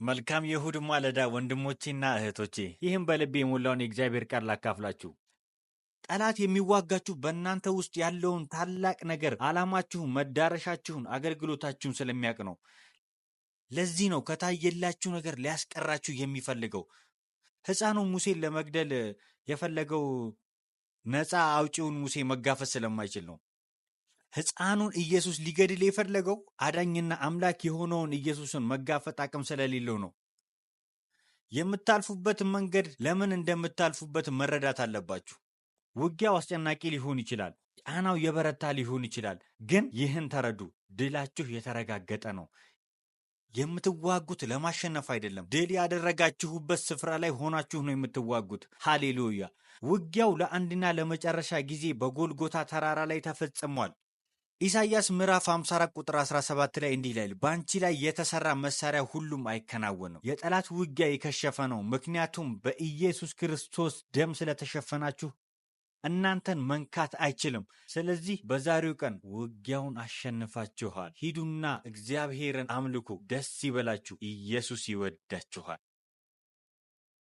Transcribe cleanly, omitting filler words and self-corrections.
መልካም የእሁድ ማለዳ ወንድሞቼና እህቶቼ፣ ይህም በልቤ የሞላውን የእግዚአብሔር ቃል ላካፍላችሁ። ጠላት የሚዋጋችሁ በእናንተ ውስጥ ያለውን ታላቅ ነገር፣ ዓላማችሁን፣ መዳረሻችሁን፣ አገልግሎታችሁን ስለሚያውቅ ነው። ለዚህ ነው ከታየላችሁ ነገር ሊያስቀራችሁ የሚፈልገው። ሕፃኑ ሙሴን ለመግደል የፈለገው ነፃ አውጪውን ሙሴ መጋፈጥ ስለማይችል ነው። ሕፃኑን ኢየሱስ ሊገድል የፈለገው አዳኝና አምላክ የሆነውን ኢየሱስን መጋፈጥ አቅም ስለሌለው ነው። የምታልፉበት መንገድ ለምን እንደምታልፉበት መረዳት አለባችሁ። ውጊያው አስጨናቂ ሊሆን ይችላል፣ ጫናው የበረታ ሊሆን ይችላል። ግን ይህን ተረዱ፣ ድላችሁ የተረጋገጠ ነው። የምትዋጉት ለማሸነፍ አይደለም። ድል ያደረጋችሁበት ስፍራ ላይ ሆናችሁ ነው የምትዋጉት። ሃሌሉያ! ውጊያው ለአንድና ለመጨረሻ ጊዜ በጎልጎታ ተራራ ላይ ተፈጽሟል። ኢሳይያስ ምዕራፍ 54 ቁጥር 17 ላይ እንዲህ ይላል፣ በአንቺ ላይ የተሰራ መሳሪያ ሁሉም አይከናወንም። የጠላት ውጊያ የከሸፈ ነው፣ ምክንያቱም በኢየሱስ ክርስቶስ ደም ስለተሸፈናችሁ እናንተን መንካት አይችልም። ስለዚህ በዛሬው ቀን ውጊያውን አሸንፋችኋል። ሂዱና እግዚአብሔርን አምልኩ፣ ደስ ይበላችሁ። ኢየሱስ ይወዳችኋል።